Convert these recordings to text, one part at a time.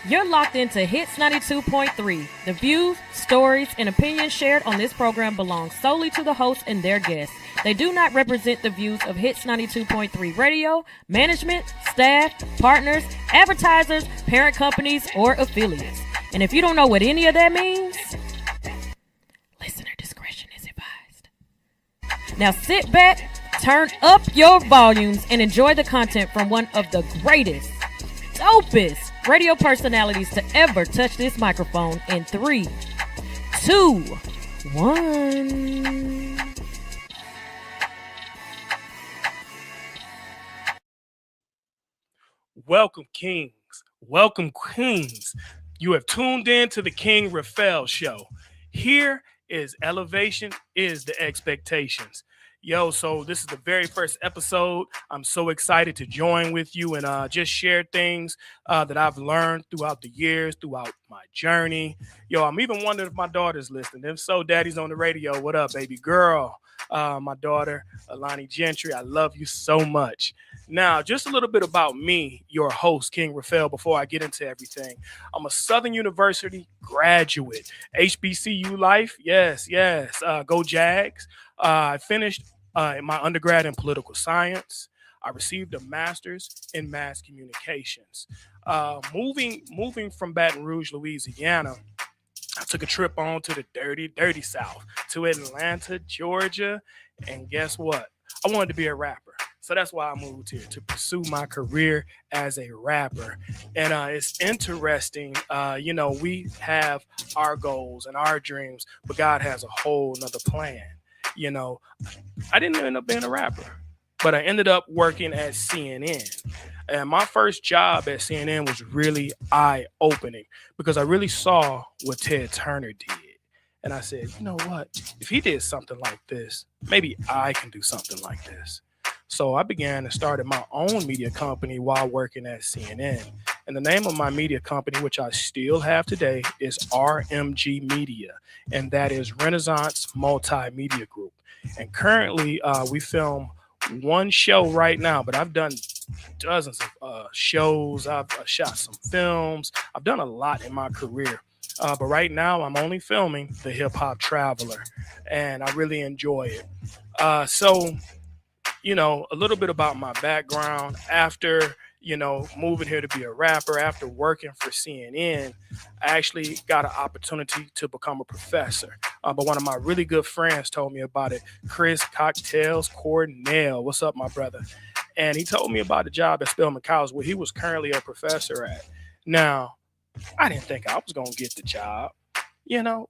You're locked into Hits 92.3. The views, stories, and opinions shared on this program belong solely to the hosts and their guests. They do not represent the views of Hits 92.3 Radio, management, staff, partners, advertisers, parent companies, or affiliates. And if you don't know what any of that means, listener discretion is advised. Now sit back, turn up your volumes, and enjoy the content from one of the greatest, dopest radio personalities to ever touch this microphone in 3, 2, 1. Welcome, kings. Welcome, queens. You have tuned in to the King Raphael Show. Here is elevation, is the expectations. Yo, so this is the very first episode. I'm so excited to join with you and just share things that I've learned throughout the years, throughout my journey. Yo, I'm even wondering if my daughter's listening. If so, Daddy's on the radio. What up, baby girl? My daughter, Alani Gentry, I love you so much. Now, just a little bit about me, your host, King Raphael, before I get into everything. I'm a Southern University graduate. HBCU life, yes. Go Jags. I finished my undergrad in political science. I received a master's in mass communications. Moving from Baton Rouge, Louisiana, I took a trip on to the dirty South, to Atlanta, Georgia, and guess what? I wanted to be a rapper. So that's why I moved here, to pursue my career as a rapper. And it's interesting, we have our goals and our dreams, but God has a whole nother plan. I didn't end up being a rapper, but I ended up working at CNN. And my first job at CNN was really eye-opening because I really saw what Ted Turner did. And I said, you know what? If he did something like this, maybe I can do something like this. So I began to start my own media company while working at CNN. And the name of my media company, which I still have today, is RMG Media. And that is Renaissance Multimedia Group. And currently we film one show right now, but I've done dozens of shows. I've shot some films. I've done a lot in my career. But right now I'm only filming The Hip Hop Traveler. And I really enjoy it. A little bit about my background. After, moving here to be a rapper, after working for CNN, I actually got an opportunity to become a professor. But one of my really good friends told me about it, Chris Cocktails Cornell. What's up, my brother? And he told me about a job at Spelman College where he was currently a professor at. Now, I didn't think I was going to get the job.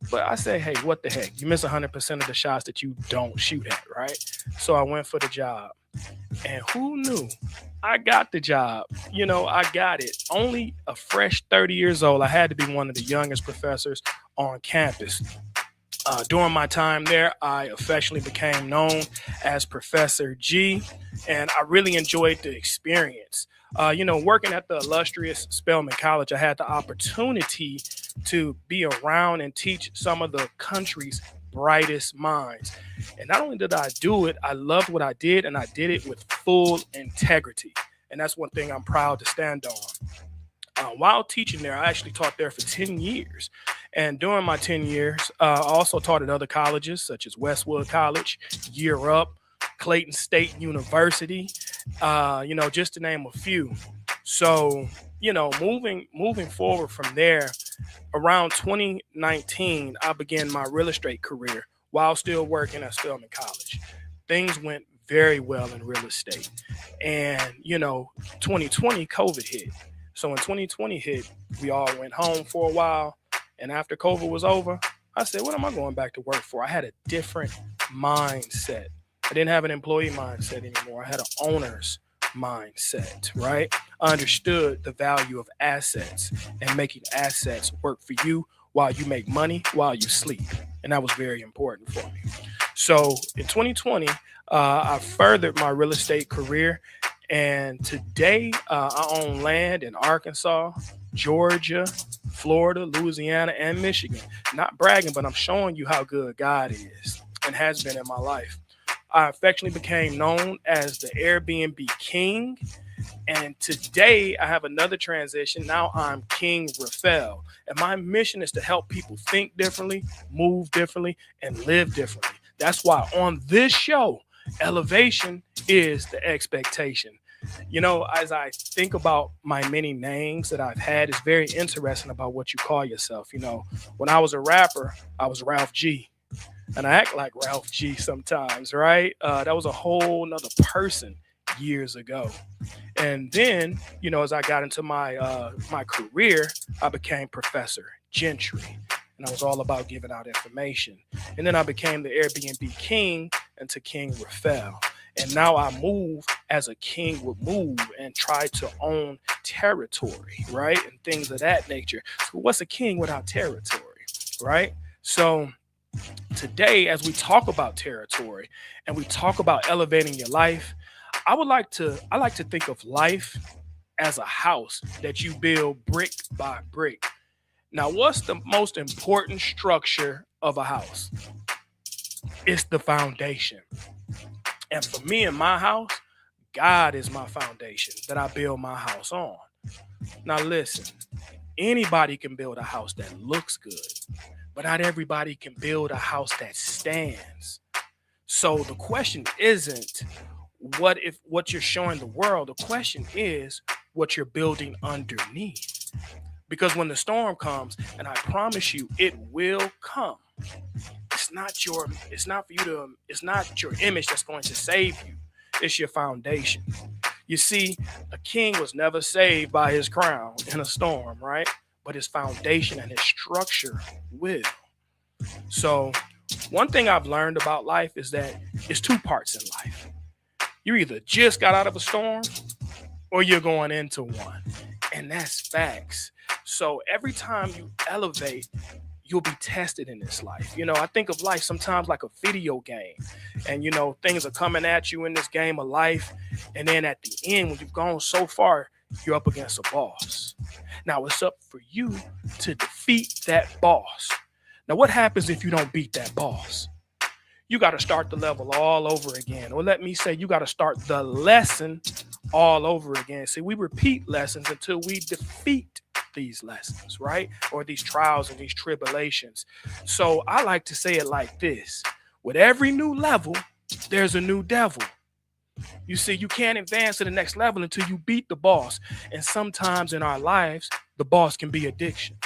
But I say, hey, what the heck? You miss 100% of the shots that you don't shoot at, right? So I went for the job. And who knew? I got the job. I got it. Only a fresh 30 years old. I had to be one of the youngest professors on campus. During my time there, I affectionately became known as Professor G, and I really enjoyed the experience. Working at the illustrious Spelman College, I had the opportunity to be around and teach some of the country's brightest minds. And not only did I do it, I loved what I did, and I did it with full integrity. And that's one thing I'm proud to stand on. While teaching there, I actually taught there for 10 years. And during my 10 years, I also taught at other colleges such as Westwood College, Year Up, Clayton State University, just to name a few. So, moving forward from there, around 2019, I began my real estate career while still working at Spelman College. Things went very well in real estate. And, 2020, COVID hit. So when 2020 hit, we all went home for a while. And after COVID was over, I said, what am I going back to work for? I had a different mindset. I didn't have an employee mindset anymore. I had an owner's mindset, right? I understood the value of assets and making assets work for you while you make money, while you sleep. And that was very important for me. So in 2020, I furthered my real estate career. And today I own land in Arkansas, Georgia, Florida, Louisiana, and Michigan. Not bragging, but I'm showing you how good God is and has been in my life. I affectionately became known as the Airbnb King. And today I have another transition. Now I'm King Raphael. And my mission is to help people think differently, move differently, and live differently. That's why on this show, elevation is the expectation. As I think about my many names that I've had, it's very interesting about what you call yourself. When I was a rapper, I was Ralph G. And I act like Ralph G sometimes, right? That was a whole nother person years ago. And then, as I got into my career, I became Professor Gentry. And I was all about giving out information. And then I became the Airbnb King into King Raphael. And now I move as a king would move and try to own territory, right? And things of that nature. So what's a king without territory, right? So today, as we talk about territory and we talk about elevating your life, I like to think of life as a house that you build brick by brick. Now, what's the most important structure of a house? It's the foundation. And for me in my house, God is my foundation that I build my house on. Now, listen, anybody can build a house that looks good, but not everybody can build a house that stands. So the question isn't what you're showing the world. The question is what you're building underneath. Because when the storm comes, and I promise you it will come, it's not your image that's going to save you. It's your foundation. You see, a king was never saved by his crown in a storm, right? But his foundation and his structure will. So one thing I've learned about life is that it's two parts in life. You either just got out of a storm or you're going into one. And that's facts. So every time you elevate, you'll be tested in this life. I think of life sometimes like a video game. And, things are coming at you in this game of life. And then at the end, when you've gone so far, you're up against a boss. Now it's up for you to defeat that boss. Now, what happens if you don't beat that boss? You got to start the level all over again. Or let me say, you got to start the lesson all over again. See, we repeat lessons until we defeat these lessons, right? Or these trials and these tribulations. So I like to say it like this. With every new level, there's a new devil. You see, you can't advance to the next level until you beat the boss. And sometimes in our lives, the boss can be addiction.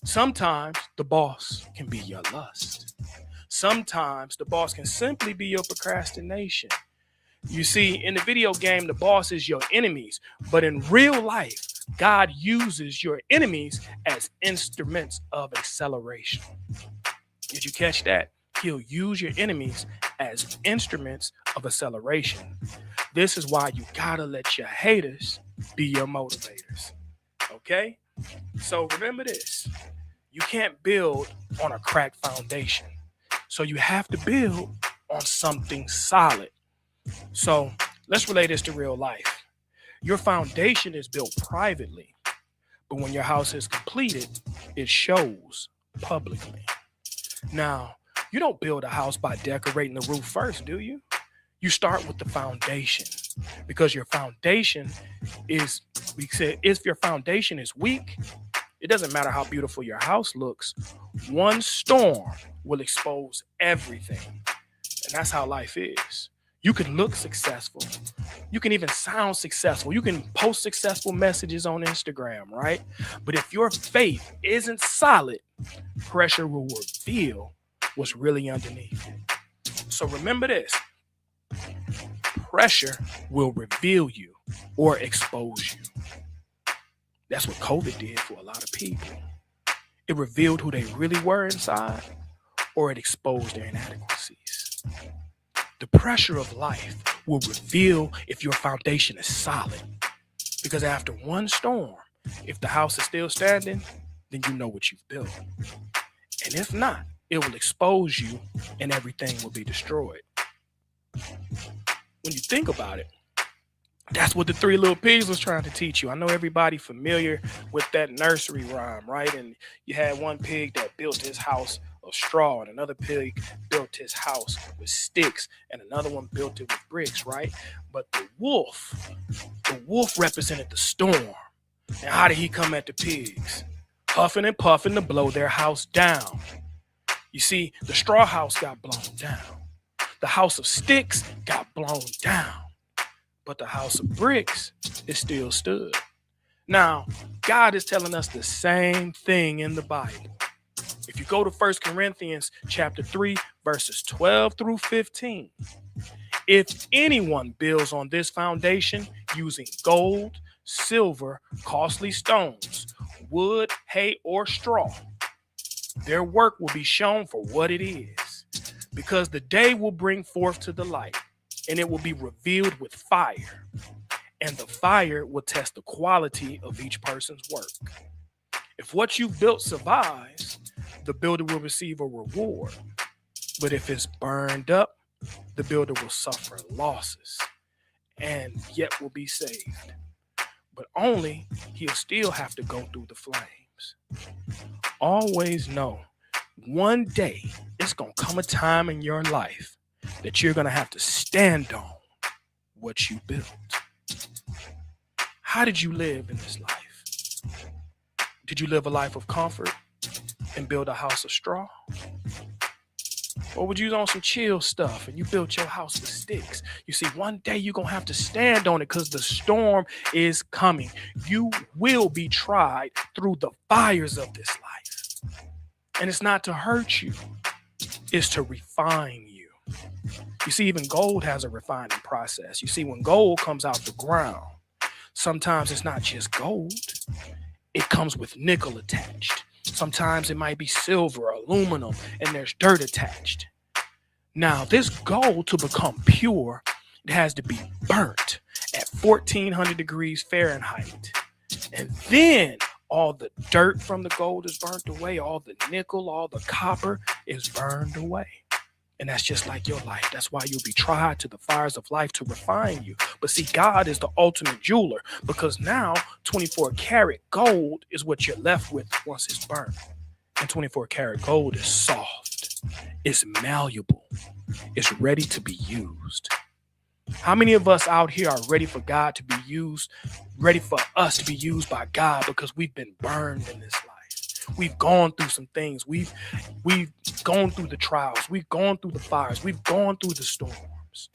Sometimes the boss can be your lust. Sometimes the boss can simply be your procrastination. You see, in the video game, the boss is your enemies. But in real life, God uses your enemies as instruments of acceleration. Did you catch that? He'll use your enemies as instruments of acceleration. This is why you gotta let your haters be your motivators. Okay? So remember this. You can't build on a cracked foundation. So you have to build on something solid. So let's relate this to real life. Your foundation is built privately, but when your house is completed, it shows publicly. Now, you don't build a house by decorating the roof first, do you? You start with the foundation, because your foundation is, if your foundation is weak, it doesn't matter how beautiful your house looks. One storm will expose everything. And that's how life is. You can look successful. You can even sound successful. You can post successful messages on Instagram, right? But if your faith isn't solid, pressure will reveal what's really underneath it. So remember this. Pressure will reveal you or expose you. That's what COVID did for a lot of people. It revealed who they really were inside, or it exposed their inadequacies. The pressure of life will reveal if your foundation is solid. Because after one storm, if the house is still standing, then you know what you've built. And if not, it will expose you and everything will be destroyed. When you think about it, that's what the Three Little Pigs was trying to teach you. I know everybody familiar with that nursery rhyme, right? And you had one pig that built his house of straw, and another pig built his house with sticks, and another one built it with bricks, right? But the wolf The wolf represented the storm. And how did he come at the pigs? Huffing and puffing to blow their house down. You see, the straw house got blown down. The house of sticks got blown down. But the house of bricks, it still stood. Now, God is telling us the same thing in the Bible. If you go to 1 Corinthians chapter 3, verses 12 through 15, if anyone builds on this foundation using gold, silver, costly stones, wood, hay, or straw, their work will be shown for what it is, because the day will bring forth to the light, and it will be revealed with fire, and the fire will test the quality of each person's work. If what you've built survives, the builder will receive a reward. But if it's burned up, the builder will suffer losses and yet will be saved. But only he'll still have to go through the flames. Always know, one day it's going to come a time in your life that you're going to have to stand on what you built. How did you live in this life? Did you live a life of comfort and build a house of straw? Or would you on some chill stuff and you built your house with sticks? You see, one day you're going to have to stand on it because the storm is coming. You will be tried through the fires of this life. And it's not to hurt you. It's to refine you. You see, even gold has a refining process. You see, when gold comes out the ground, sometimes it's not just gold. It comes with nickel attached. Sometimes it might be silver, aluminum, and there's dirt attached. Now, this gold, to become pure, it has to be burnt at 1400 degrees Fahrenheit. And then all the dirt from the gold is burnt away. All the nickel, all the copper is burned away. And that's just like your life. That's why you'll be tried to the fires of life to refine you. But see, God is the ultimate jeweler, because now 24 karat gold is what you're left with once it's burnt. And 24 karat gold is soft. It's malleable. It's ready to be used. How many of us out here are ready for God to be used, ready for us to be used by God, because we've been burned in this life? We've gone through some things. We've gone through the trials. We've gone through the fires. We've gone through the storms.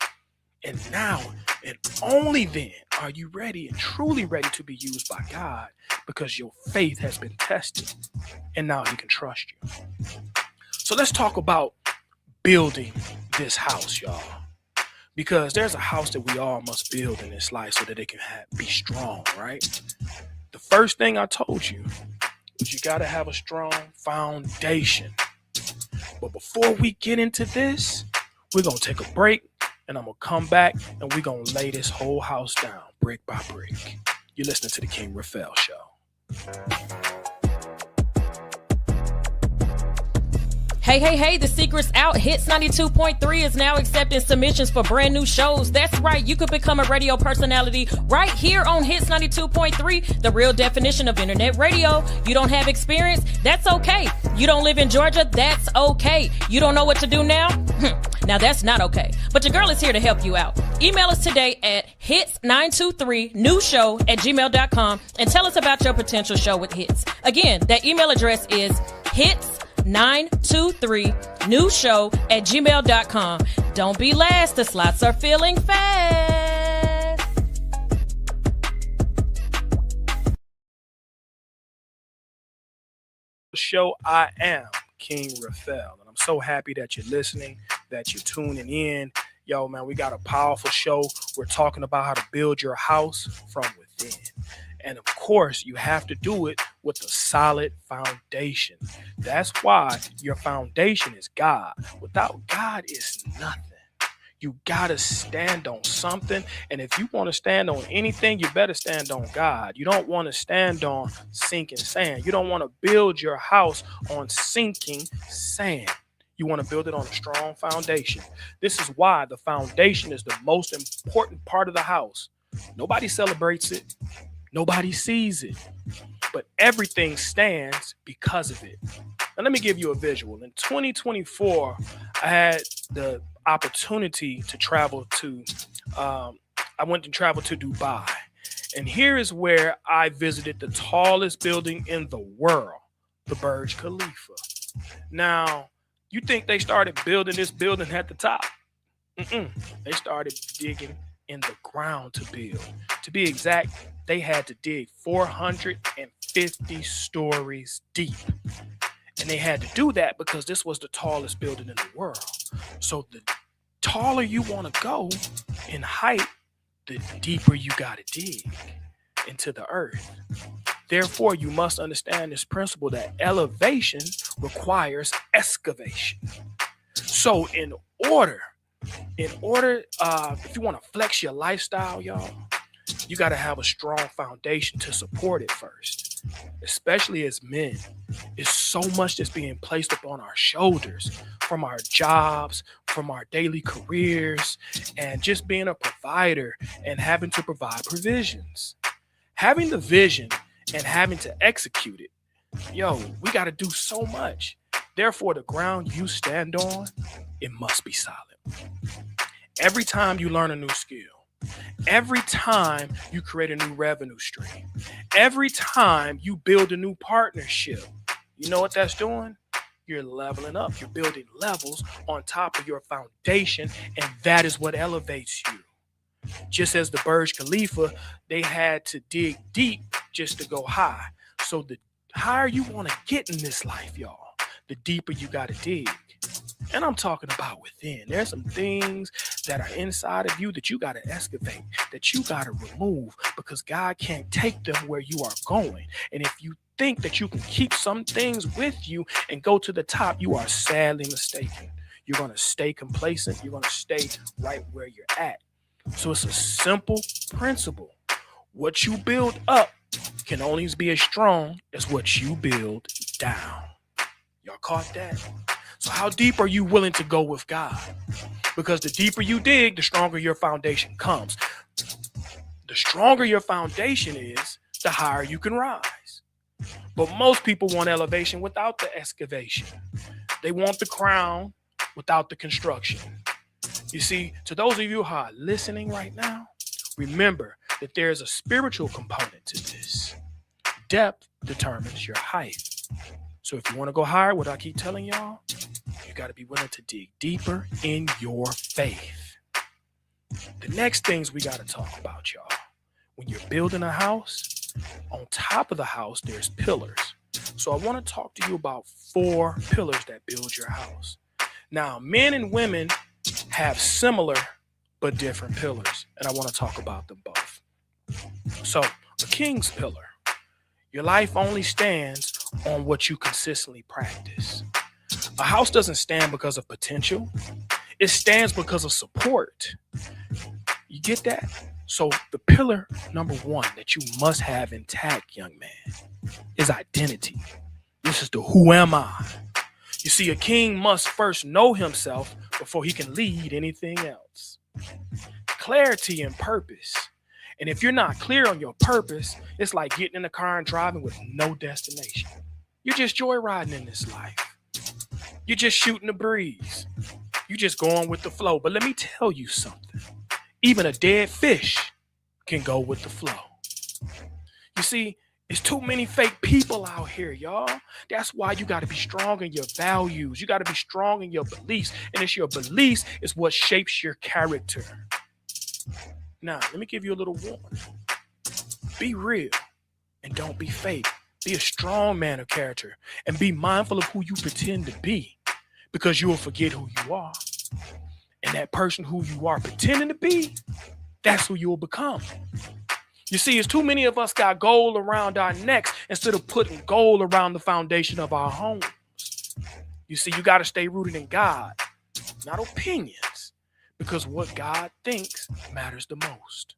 And now, and only then, are you ready and truly ready to be used by God, because your faith has been tested and now he can trust you. So let's talk about building this house, y'all. Because there's a house that we all must build in this life so that it can be strong, right? The first thing I told you, you got to have a strong foundation. But before we get into this, we're going to take a break, and I'm going to come back and we're going to lay this whole house down brick by brick. You're listening to the King Raphael Show. Hey, the secret's out. Hits 92.3 is now accepting submissions for brand new shows. That's right. You could become a radio personality right here on Hits 92.3, the real definition of internet radio. You don't have experience? That's okay. You don't live in Georgia? That's okay. You don't know what to do now? Now that's not okay. But your girl is here to help you out. Email us today at hits923newshow@gmail.com and tell us about your potential show with Hits. Again, that email address is hits923newshow@gmail.com. Don't be last. The slots are filling fast. Show, I am King Raphael, and I'm so happy that you're listening, that you're tuning in. Yo, man, we got a powerful show. We're talking about how to build your house from within. And of course, you have to do it with a solid foundation. That's why your foundation is God. Without God, it's nothing. You got to stand on something. And if you want to stand on anything, you better stand on God. You don't want to stand on sinking sand. You don't want to build your house on sinking sand. You want to build it on a strong foundation. This is why the foundation is the most important part of the house. Nobody celebrates it. Nobody sees it, but everything stands because of it. Now, let me give you a visual. In 2024, I had the opportunity to travel to, I went to travel to Dubai. And here is where I visited the tallest building in the world, the Burj Khalifa. Now, you think they started building this building at the top? They started digging in the ground to build. To be exact, they had to dig 450 stories deep. And they had to do that because this was the tallest building in the world. So the taller you want to go in height, the deeper you got to dig into the earth. Therefore, you must understand this principle that elevation requires excavation. So in order, if you want to flex your lifestyle, y'all, you got to have a strong foundation to support it first. Especially as men, it's so much that's being placed upon our shoulders from our jobs, from our daily careers, and just being a provider and having to provide provisions. Having the vision and having to execute it, we got to do so much. Therefore, the ground you stand on, it must be solid. Every time you learn a new skill, every time you create a new revenue stream, every time you build a new partnership, you know what that's doing? You're leveling up. You're building levels on top of your foundation, and that is what elevates you. Just as the Burj Khalifa, they had to dig deep just to go high. So the higher you want to get in this life, y'all, the deeper you got to dig. And I'm talking about within. There's some things that are inside of you that you got to excavate, that you got to remove, because God can't take them where you are going. And if you think that you can keep some things with you and go to the top, you are sadly mistaken. You're going to stay complacent. You're going to stay right where you're at. So it's a simple principle. What you build up can only be as strong as what you build down. Y'all caught that? So how deep are you willing to go with God? Because the deeper you dig, the stronger your foundation comes. The stronger your foundation is, the higher you can rise. But most people want elevation without the excavation. They want the crown without the construction. You see, to those of you who are listening right now, remember that there is a spiritual component to this. Depth determines your height. So if you want to go higher, what I keep telling y'all, you got to be willing to dig deeper in your faith. The next things we got to talk about, y'all. When you're building a house, on top of the house, there's pillars. So I want to talk to you about 4 pillars that build your house. Now, men and women have similar but different pillars, and I want to talk about them both. So, a king's pillar. Your life only stands on what you consistently practice. A house doesn't stand because of potential. It stands because of support. You get that? So the pillar number 1 that you must have intact, young man, is identity. This is the who am I? You see, a king must first know himself before he can lead anything else. Clarity and purpose. And if you're not clear on your purpose, it's like getting in a car and driving with no destination. You're just joyriding in this life. You're just shooting the breeze. You're just going with the flow. But let me tell you something. Even a dead fish can go with the flow. You see, it's too many fake people out here, y'all. That's why you got to be strong in your values. You got to be strong in your beliefs. And it's your beliefs is what shapes your character. Now, let me give you a little warning. Be real and don't be fake. Be a strong man of character and be mindful of who you pretend to be, because you will forget who you are. And that person who you are pretending to be, that's who you will become. You see, it's too many of us got gold around our necks instead of putting gold around the foundation of our homes. You see, you got to stay rooted in God, not opinions, because what God thinks matters the most.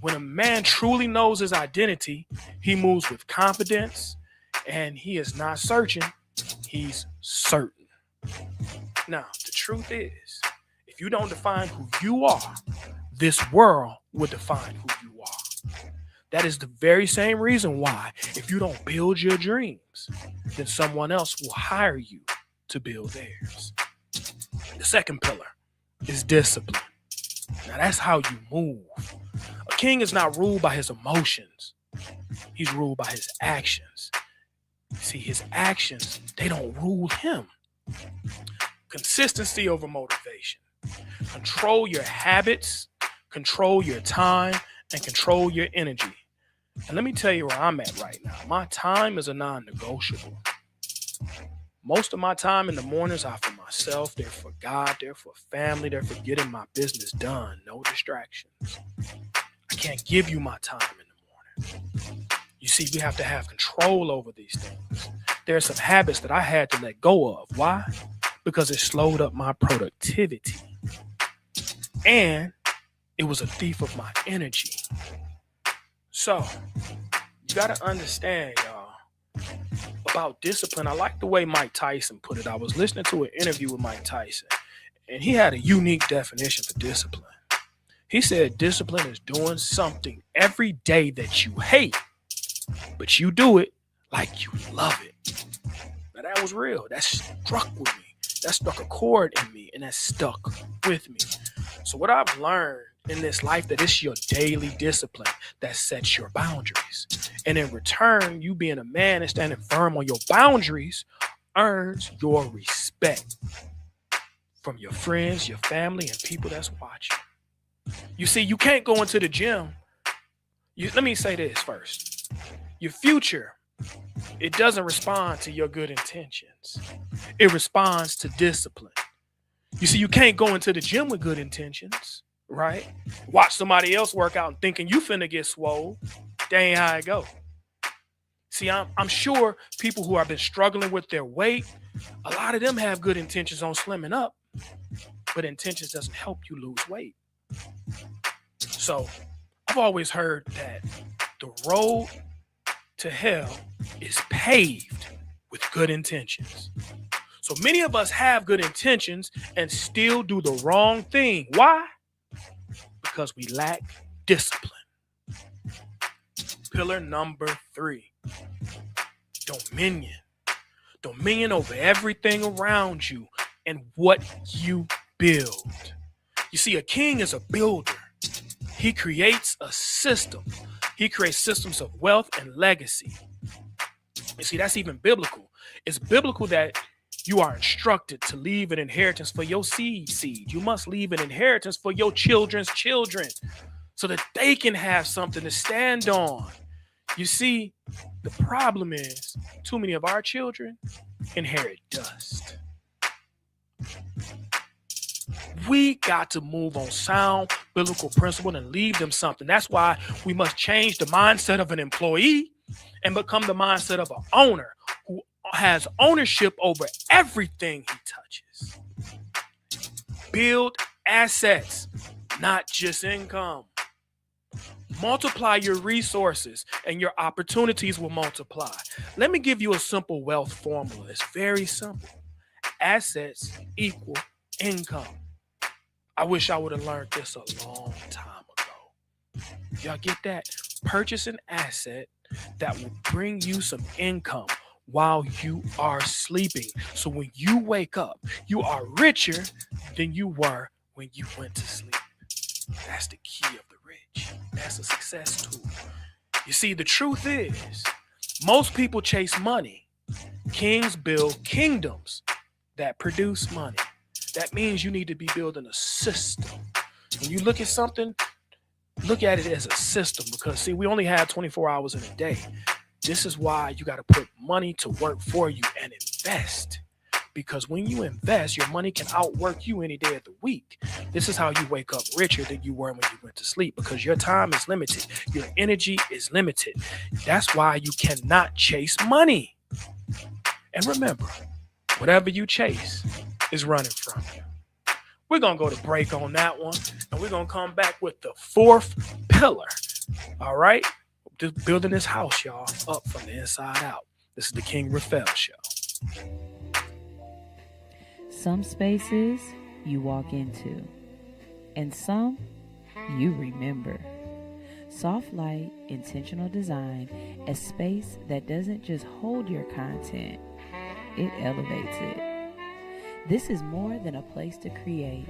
When a man truly knows his identity, he moves with confidence, and he is not searching, he's certain. Now, the truth is, if you don't define who you are, this world will define who you are. That is the very same reason why, if you don't build your dreams, then someone else will hire you to build theirs. The second pillar is discipline. Now, that's how you move. A king is not ruled by his emotions. He's ruled by his actions. See, his actions, they don't rule him. Consistency over motivation. Control your habits, control your time, and control your energy. And let me tell you where I'm at right now. My time is a non-negotiable. Most of my time in the mornings are for myself. They're for God. They're for family. They're for getting my business done. No distractions. I can't give you my time in the morning. You see, we have to have control over these things. There are some habits that I had to let go of. Why? Because it slowed up my productivity. And it was a thief of my energy. So, you got to understand, y'all, about discipline. I like the way Mike Tyson put it. I was listening to an interview with Mike Tyson, and he had a unique definition for discipline. He said discipline is doing something every day that you hate, but you do it like you love it. Now, that was real. That struck with me. That struck a chord in me, and that stuck with me. So what I've learned in this life, that it's your daily discipline that sets your boundaries. And in return, you being a man and standing firm on your boundaries earns your respect from your friends, your family, and people that's watching. You see, you can't go into the gym. Let me say this first. Your future, it doesn't respond to your good intentions. It responds to discipline. You see, you can't go into the gym with good intentions, right? Watch somebody else work out and thinking you finna get swole. That ain't how it go. See, I'm sure people who have been struggling with their weight, a lot of them have good intentions on slimming up, but intentions doesn't help you lose weight. So I've always heard that the road to hell is paved with good intentions. So many of us have good intentions and still do the wrong thing. Why? Because we lack discipline. Pillar number 3, dominion. Dominion over everything around you and what you build. You see, a king is a builder. He creates a system. He creates systems of wealth and legacy. You see, that's even biblical. It's biblical that you are instructed to leave an inheritance for your seed. You must leave an inheritance for your children's children so that they can have something to stand on. You see, the problem is too many of our children inherit dust. We got to move on sound biblical principle and leave them something. That's why we must change the mindset of an employee and become the mindset of an owner who has ownership over everything he touches. Build assets, not just income. Multiply your resources and your opportunities will multiply. Let me give you a simple wealth formula. It's very simple. Assets equal income. I wish I would have learned this a long time ago. Y'all get that? Purchase an asset that will bring you some income while you are sleeping. So when you wake up, you are richer than you were when you went to sleep. That's the key of the rich. That's a success tool. You see, the truth is, most people chase money. Kings build kingdoms that produce money. That means you need to be building a system. When you look at something, look at it as a system because, see, we only have 24 hours in a day. This is why you got to put money to work for you and invest. Because when you invest, your money can outwork you any day of the week. This is how you wake up richer than you were when you went to sleep because your time is limited. Your energy is limited. That's why you cannot chase money. And remember, whatever you chase is running from you. We're going to go to break on that one, and we're going to come back with the 4th pillar. All right? Just building this house, y'all, up from the inside out. This is the King Raphael Show. Some spaces you walk into, and some you remember. Soft light, intentional design, a space that doesn't just hold your content, it elevates it. This is more than a place to create.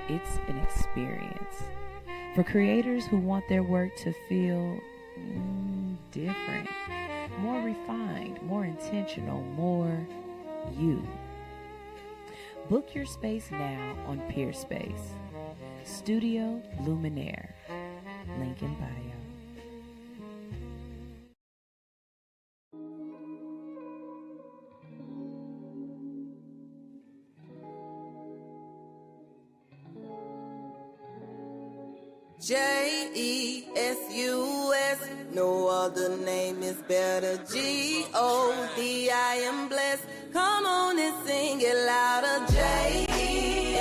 It's an experience. For creators who want their work to feel different, more refined, more intentional, more you. Book your space now on Peerspace. Studio Luminaire. Link in bio. J-E-S-U-S, no other name is better. G-O-D, I am blessed. Come on and sing it louder. J-E-S-U-S,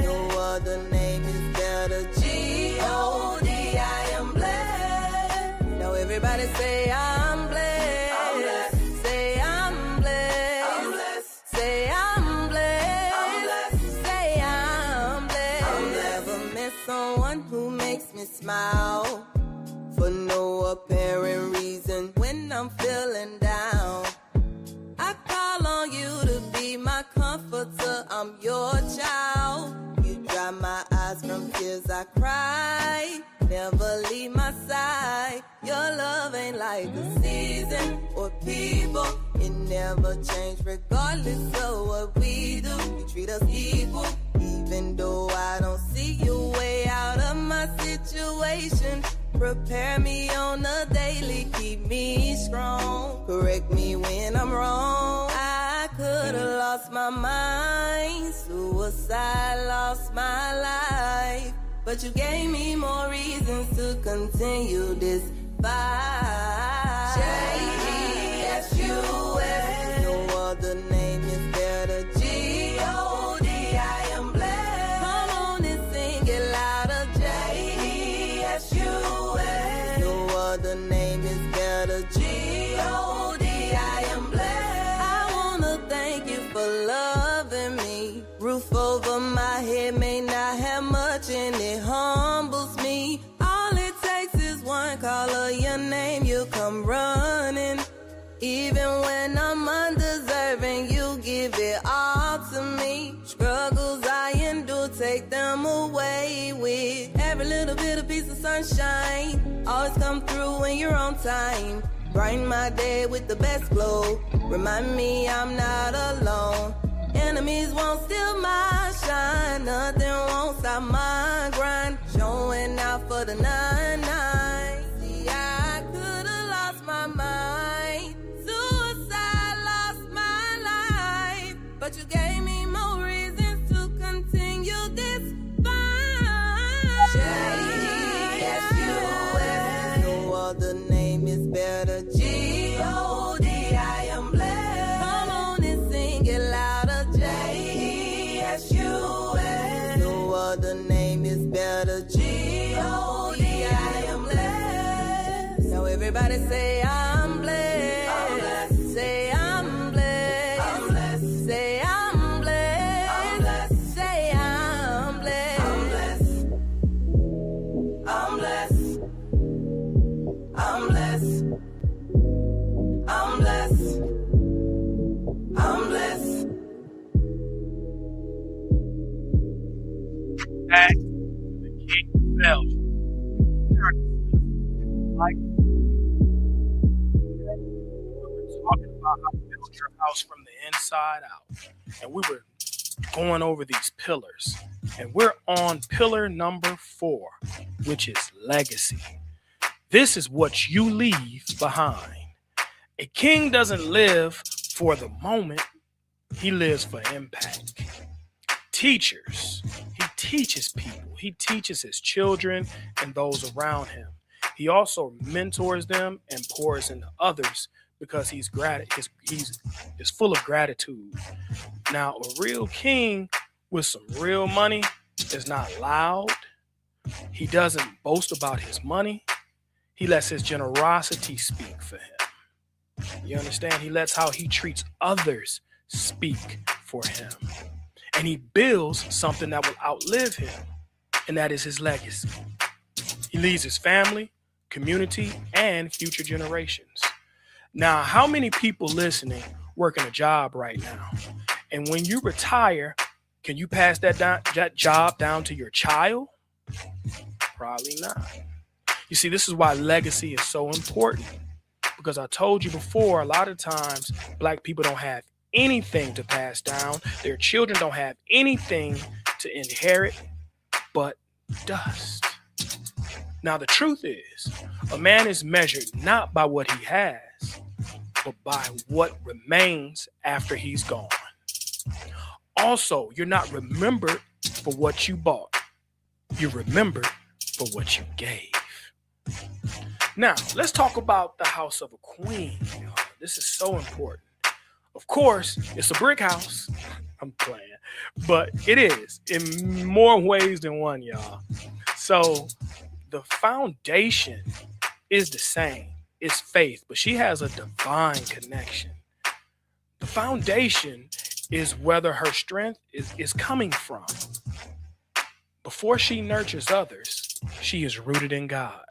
no other name is better. G-O-D, I am blessed. Now everybody say I'm blessed. I'm blessed. Say I'm blessed. I'm blessed. Say I'm blessed. I'm blessed. Say I'm blessed. I'm blessed. Never met someone who makes me smile for no apparent reason. When I'm feeling down, I call on you to be my comforter. I'm your child. You dry my eyes from tears I cry. Never leave my side. Your love ain't like the season or people. It never change regardless of what we do. You treat us equal, even though I don't see your way out of my situation. Prepare me on a daily, keep me strong. Correct me when I'm wrong. I could've lost my mind, suicide, lost my life. But you gave me more reasons to continue this fight. J-E-S-U-S, no other name is better. G-O-D, I am blessed. Come on and sing it louder. J-E-S-U-S, no other name is better. G-O-D, I am blessed. I wanna thank you for loving me. Roof over my head may not have much and it humbles me. All it takes is one call of your name, you come running. Even when I'm undeserving, you give it all to me. Struggles I endure, take them away with every little bit of piece of sunshine. Always come through when you're on time. Brighten my day with the best glow. Remind me I'm not alone. Enemies won't steal my shine. Nothing won't stop my grind. Showing out for the 9-9. See, I could've lost my mind. Suicide lost my life. But you gave me more reasons to continue this fight. J-E-S-U-S, no other name is better. G-O-D, I am blessed. Come on and sing it louder. J-E-S-U-S, no other name is better. G-O-D, I am blessed. Now everybody say I'm blessed. I'm blessed. Say I'm blessed. I'm blessed. Say I'm blessed. I'm blessed. Say I'm blessed. I'm blessed. I'm blessed. I'm blessed. I'm blessed. I'm blessed. Back to the King Raphael Show. Like, we were talking about how to build your house from the inside out, and we were going over these pillars, and we're on pillar number 4, which is legacy. This is what you leave behind. A king doesn't live for the moment, he lives for impact. Teachers, he teaches people, he teaches his children and those around him. He also mentors them and pours into others because he's full of gratitude. Now, a real king with some real money is not loud. He doesn't boast about his money. He lets his generosity speak for him. You understand? He lets how he treats others speak for him. And he builds something that will outlive him, and that is his legacy. He leaves his family, community, and future generations. Now, how many people listening working a job right now? And when you retire, can you pass that job down to your child? Probably not. You see, this is why legacy is so important. Because I told you before, a lot of times Black people don't have anything to pass down. Their children don't have anything to inherit but dust. Now, the truth is, a man is measured not by what he has, but by what remains after he's gone. Also, you're not remembered for what you bought. You're remembered for what you gave. Now, let's talk about the house of a queen. Y'all. This is so important. Of course, it's a brick house. I'm playing. But it is in more ways than one, y'all. So the foundation is the same. It's faith, but she has a divine connection. The foundation is whether her strength is coming from. Before she nurtures others, she is rooted in God.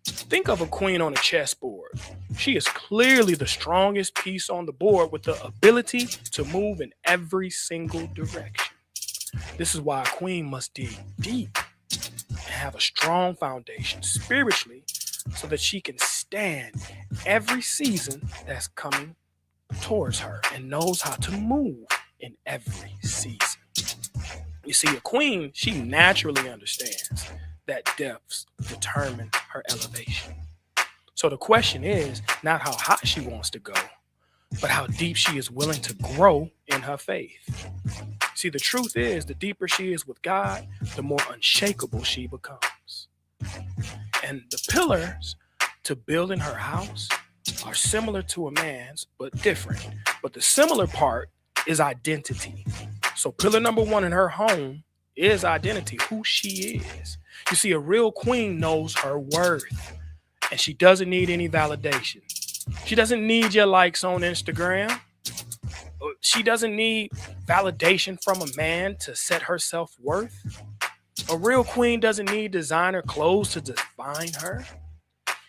Think of a queen on a chessboard. She is clearly the strongest piece on the board with the ability to move in every single direction. This is why a queen must dig deep and have a strong foundation spiritually so that she can stand every season that's coming towards her and knows how to move in every season. You see, a queen, she naturally understands that depths determine her elevation. So the question is not how high she wants to go, but how deep she is willing to grow in her faith. See, the truth is, the deeper she is with God, the more unshakable she becomes. And the pillars to building her house are similar to a man's, but different. But the similar part is identity. So pillar number one in her home is identity, who she is. You see, a real queen knows her worth, and she doesn't need any validation. She doesn't need your likes on Instagram. She doesn't need validation from a man to set her self-worth. A real queen doesn't need designer clothes to define her.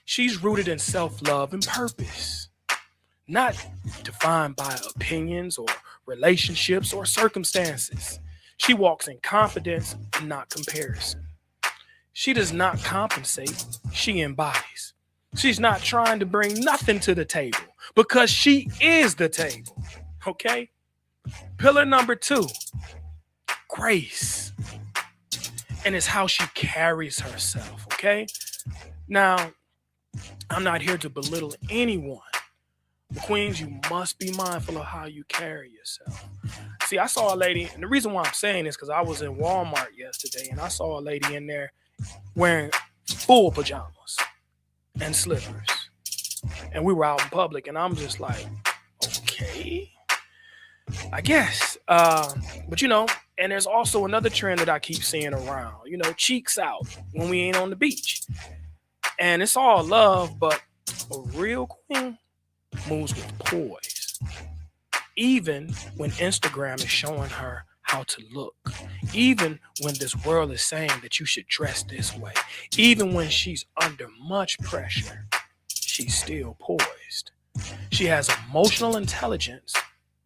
She's rooted in self-love and purpose, not defined by opinions or relationships or circumstances. She walks in confidence and not comparison. She does not compensate, she embodies. She's not trying to bring nothing to the table because she is the table, okay? Pillar number two, grace. And it's how she carries herself, okay? Now, I'm not here to belittle anyone. Queens, you must be mindful of how you carry yourself. See, I saw a lady, and the reason why I'm saying this because I was in Walmart yesterday, and I saw a lady in there wearing full pajamas and slippers. And we were out in public, and I'm just like, okay, I guess. But, you know, and there's also another trend that I keep seeing around, you know, cheeks out when we ain't on the beach. And it's all love, but a real queen moves with poise. Even when Instagram is showing her how to look, even when this world is saying that you should dress this way, even when she's under much pressure, she's still poised. She has emotional intelligence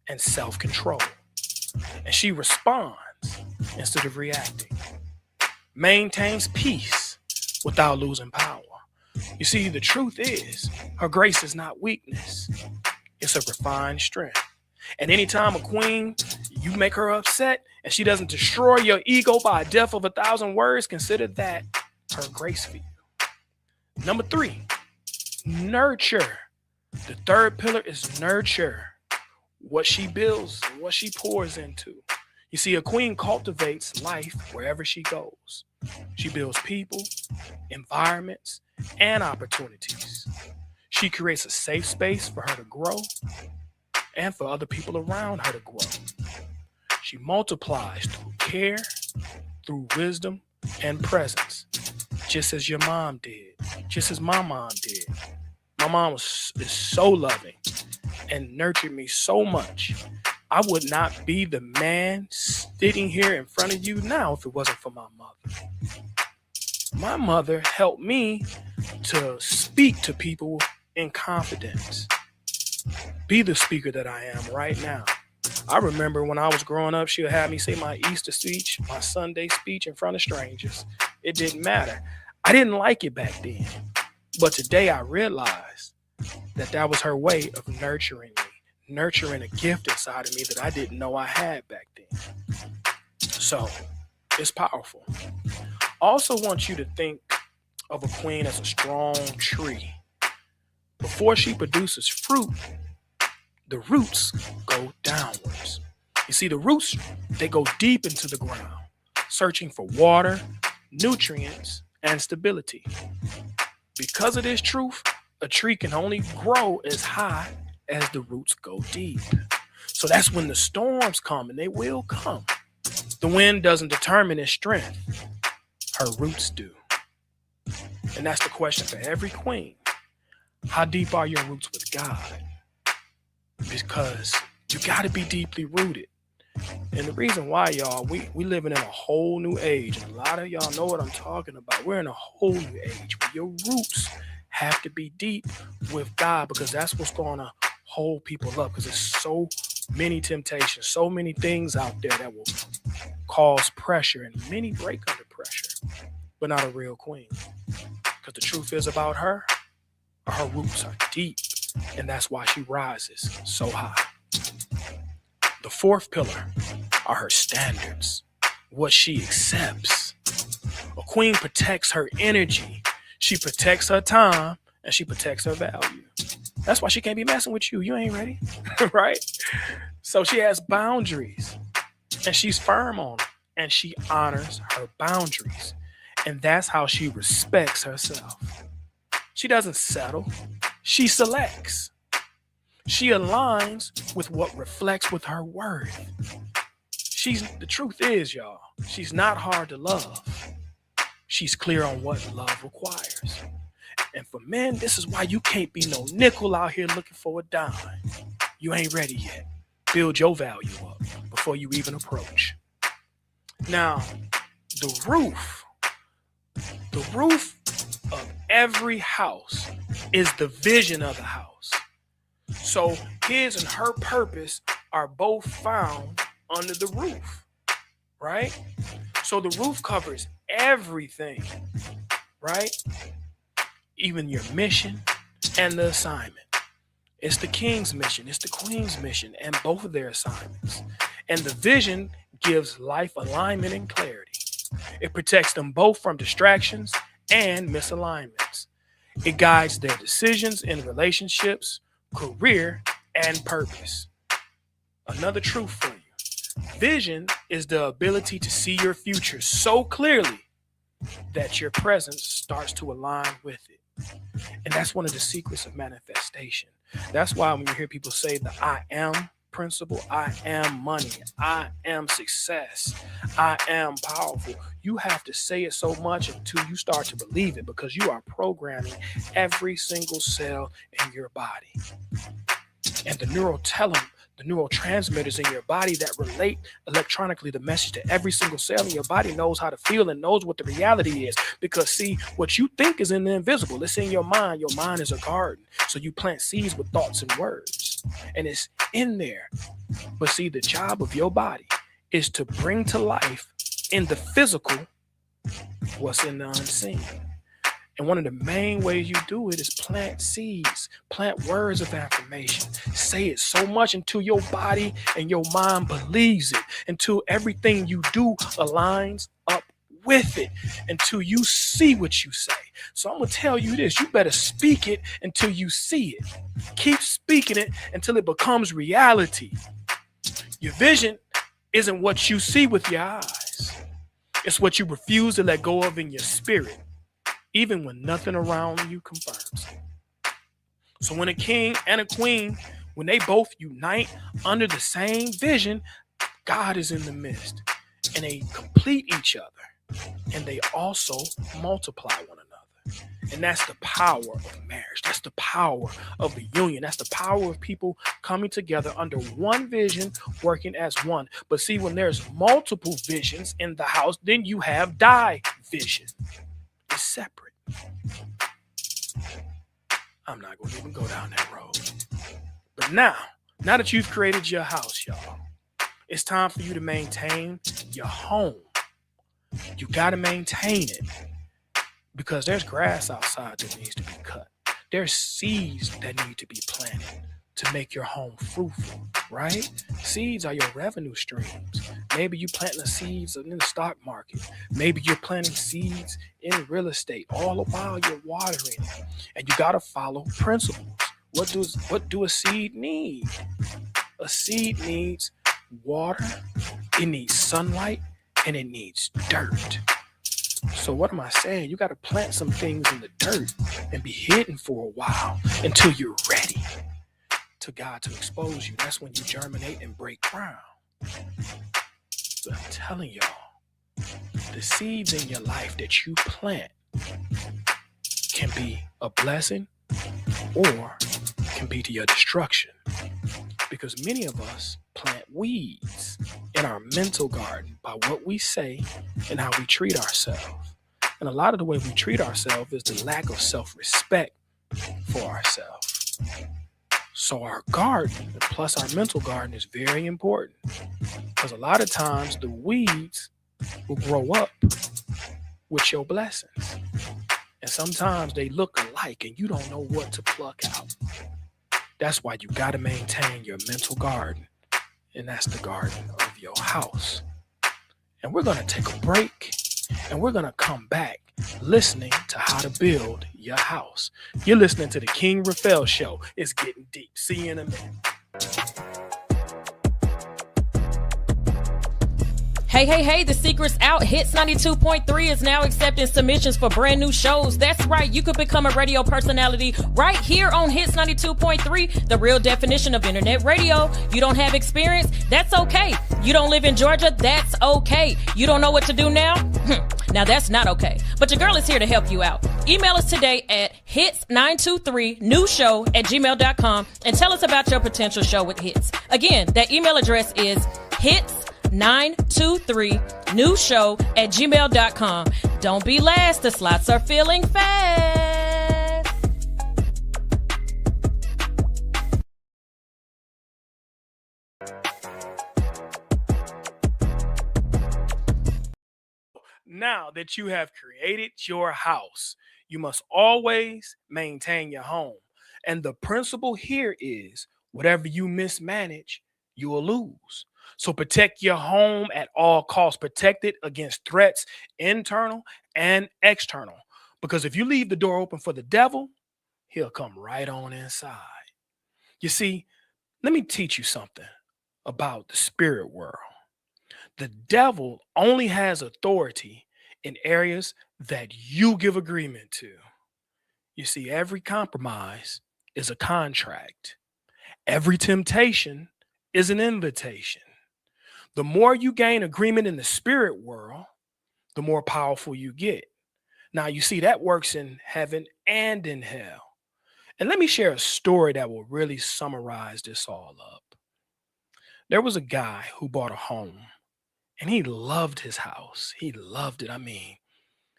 and self-control, and she responds instead of reacting, maintains peace without losing power. You see, the truth is, her grace is not weakness. It's a refined strength. And anytime a queen, you make her upset and she doesn't destroy your ego by a death of 1,000 words, consider that her grace for you. Number three, nurture. The third pillar is nurture. What she builds, what she pours into. You see, a queen cultivates life wherever she goes. She builds people, environments, and opportunities. She creates a safe space for her to grow and for other people around her to grow. She multiplies through care, through wisdom, and presence, just as your mom did, just as my mom did. My mom is so loving and nurtured me so much. I would not be the man sitting here in front of you now if it wasn't for my mother. My mother helped me to speak to people in confidence. Be the speaker that I am right now. I remember when I was growing up, she would have me say my Easter speech, my Sunday speech in front of strangers. It didn't matter. I didn't like it back then. But today I realized that that was her way of nurturing me, nurturing a gift inside of me that I didn't know I had back then. So it's powerful. Also want you to think of a queen as a strong tree. Before she produces fruit, the roots go downwards. You see, the roots, they go deep into the ground, searching for water, nutrients, and stability. Because of this truth, a tree can only grow as high as the roots go deep. So that's when the storms come, and they will come. The wind doesn't determine its strength. Her roots do. And that's the question for every queen. How deep are your roots with God? Because you got to be deeply rooted. And the reason why, y'all, we living in a whole new age. And a lot of y'all know what I'm talking about. We're in a whole new age where your roots have to be deep with God, because that's what's going to hold people up. Because there's so many temptations, so many things out there that will cause pressure, and many break under pressure, but not a real queen. Because the truth is about her roots are deep, and that's why she rises so high. The fourth pillar are her standards, what she accepts. A queen protects her energy, she protects her time, and she protects her value. That's why she can't be messing with you. You ain't ready, right? So she has boundaries, and she's firm on them, and she honors her boundaries. And that's how she respects herself. She doesn't settle. She selects. She aligns with what reflects with her worth. The truth is, y'all, she's not hard to love. She's clear on what love requires. And for men, this is why you can't be no nickel out here looking for a dime. You ain't ready yet. Build your value up before you even approach. Now, the roof of every house is the vision of the house. So his and her purpose are both found under the roof, right? So the roof covers everything, right? Even your mission and the assignment. It's the king's mission, it's the queen's mission, and both of their assignments. And the vision gives life alignment and clarity. It protects them both from distractions and misalignments. It guides their decisions in relationships, career, and purpose. Another truth for you. Vision is the ability to see your future so clearly that your presence starts to align with it. And that's one of the secrets of manifestation. That's why when you hear people say the I am principle, I am money, I am success, I am powerful, you have to say it so much until you start to believe it, because you are programming every single cell in your body. And the neurotransmitters in your body that relate electronically the message to every single cell in your body knows how to feel and knows what the reality is. Because see, what you think is in the invisible. It's in your mind. Your mind is a garden. So you plant seeds with thoughts and words. And it's in there. But see, the job of your body is to bring to life in the physical what's in the unseen. And one of the main ways you do it is plant seeds, plant words of affirmation. Say it so much until your body and your mind believes it, until everything you do aligns up with it, until you see what you say. So I'm going to tell you this, you better speak it until you see it. Keep speaking it until it becomes reality. Your vision isn't what you see with your eyes. It's what you refuse to let go of in your spirit, even when nothing around you confirms it. So when a king and a queen, when they both unite under the same vision, God is in the midst, and they complete each other, and they also multiply one another. And that's the power of marriage. That's the power of the union. That's the power of people coming together under one vision, working as one. But see, when there's multiple visions in the house, then you have division. It's separate. I'm not going to even go down that road. But now that you've created your house, y'all, it's time for you to maintain your home. You got to maintain it because there's grass outside that needs to be cut. There's seeds that need to be planted to make your home fruitful, right? Seeds are your revenue streams. Maybe you planting the seeds in the stock market. Maybe you're planting seeds in real estate. All the while you're watering it. And you got to follow principles. What do a seed need? A seed needs water, it needs sunlight, and it needs dirt. So what am I saying? You got to plant some things in the dirt and be hidden for a while until you're ready to God to expose you. That's when you germinate and break ground. So I'm telling y'all, the seeds in your life that you plant can be a blessing or can be to your destruction. Because many of us plant weeds in our mental garden by what we say and how we treat ourselves. And a lot of the way we treat ourselves is the lack of self-respect for ourselves. So our garden, plus our mental garden, is very important. Because a lot of times the weeds will grow up with your blessings. And sometimes they look alike and you don't know what to pluck out. That's why you got to maintain your mental garden. And that's the garden of your house. And we're going to take a break. And we're going to come back listening to how to build your house. You're listening to the King Raphael Show. It's getting deep. See you in a minute. Hey, the secret's out. Hits 92.3 is now accepting submissions for brand new shows. That's right. You could become a radio personality right here on Hits 92.3, the real definition of internet radio. You don't have experience? That's okay. You don't live in Georgia? That's okay. You don't know what to do now? Now that's not okay. But your girl is here to help you out. Email us today at hits923newshow@gmail.com and tell us about your potential show with Hits. Again, that email address is hits923newshow@gmail.com. Don't be last. The slots are filling fast. Now that you have created your house, you must always maintain your home. And the principle here is whatever you mismanage, you will lose. So protect your home at all costs. Protect it against threats, internal and external. Because if you leave the door open for the devil, he'll come right on inside. You see, let me teach you something about the spirit world. The devil only has authority in areas that you give agreement to. You see, every compromise is a contract. Every temptation is an invitation. The more you gain agreement in the spirit world, the more powerful you get. Now, you see, that works in heaven and in hell. And let me share a story that will really summarize this all up. There was a guy who bought a home, and he loved his house. He loved it. I mean,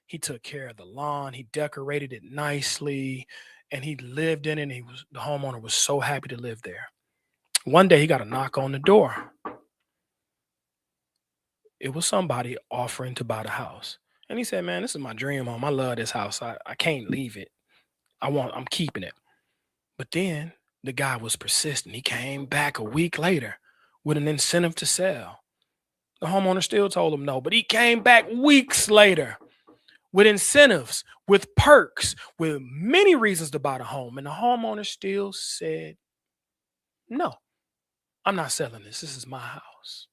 he took care of the lawn. He decorated it nicely, and he lived in it. And the homeowner was so happy to live there. One day, he got a knock on the door. It was somebody offering to buy the house. And he said, man, this is my dream home. I love this house. I can't leave it. I'm keeping it. But then the guy was persistent. He came back a week later with an incentive to sell. The homeowner still told him no, but he came back weeks later with incentives, with perks, with many reasons to buy the home. And the homeowner still said, no, I'm not selling this. This is my house.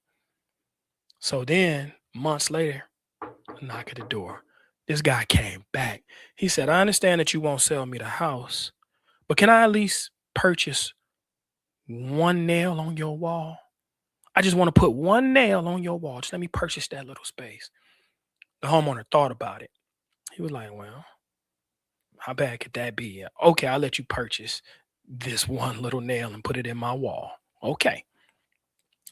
So then months later, a knock at the door. This guy came back. He said, I understand that you won't sell me the house, but can I at least purchase one nail on your wall? I just want to put one nail on your wall. Just let me purchase that little space. The homeowner thought about it. He was like, well, how bad could that be? Okay, I'll let you purchase this one little nail and put it in my wall. Okay.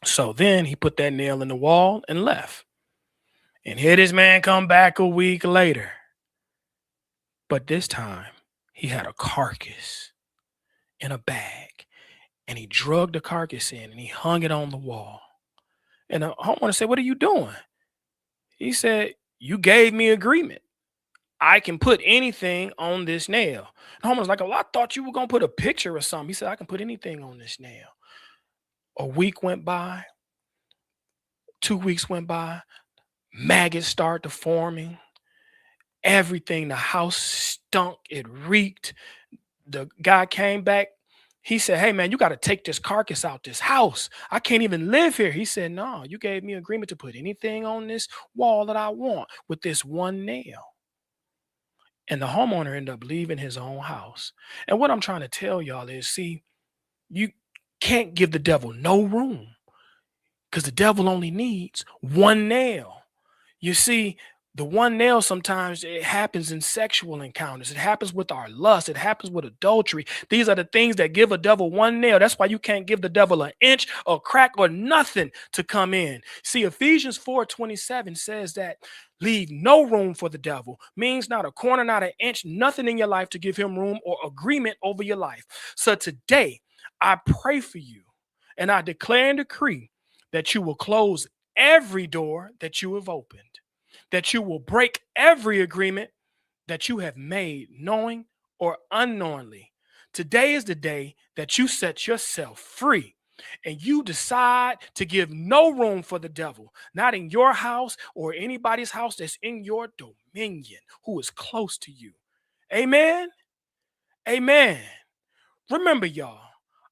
So then he put that nail in the wall and left. And here this man come back a week later. But this time he had a carcass in a bag. And he drug the carcass in and he hung it on the wall. And the homeowner said, what are you doing? He said, You gave me agreement. I can put anything on this nail. The homeowner's like, oh, I thought you were going to put a picture or something. He said, I can put anything on this nail. A week went by, 2 weeks went by, maggots started forming. Everything, the house stunk, it reeked. The guy came back. He said, hey, man, you got to take this carcass out this house. I can't even live here. He said, no, you gave me agreement to put anything on this wall that I want with this one nail. And the homeowner ended up leaving his own house. And what I'm trying to tell y'all is, see, you can't give the devil no room, because the devil only needs one nail. You see, the one nail, sometimes it happens in sexual encounters. It happens with our lust. It happens with adultery. These are the things that give a devil one nail. That's why you can't give the devil an inch or crack or nothing to come in. See, Ephesians 4:27 says that leave no room for the devil. Means not a corner, not an inch, nothing in your life to give him room or agreement over your life. So today, I pray for you and I declare and decree that you will close every door that you have opened, that you will break every agreement that you have made, knowing or unknowingly. Today is the day that you set yourself free and you decide to give no room for the devil, not in your house or anybody's house that's in your dominion, who is close to you. Amen. Amen. Remember, y'all,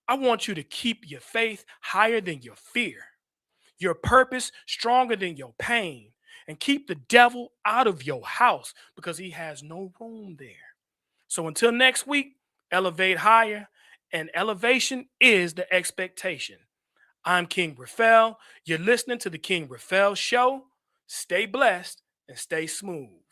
I want you to keep your faith higher than your fear, your purpose stronger than your pain, and keep the devil out of your house because he has no room there. So until next week, elevate higher, and elevation is the expectation. I'm King Raphael. You're listening to the King Raphael Show. Stay blessed and stay smooth.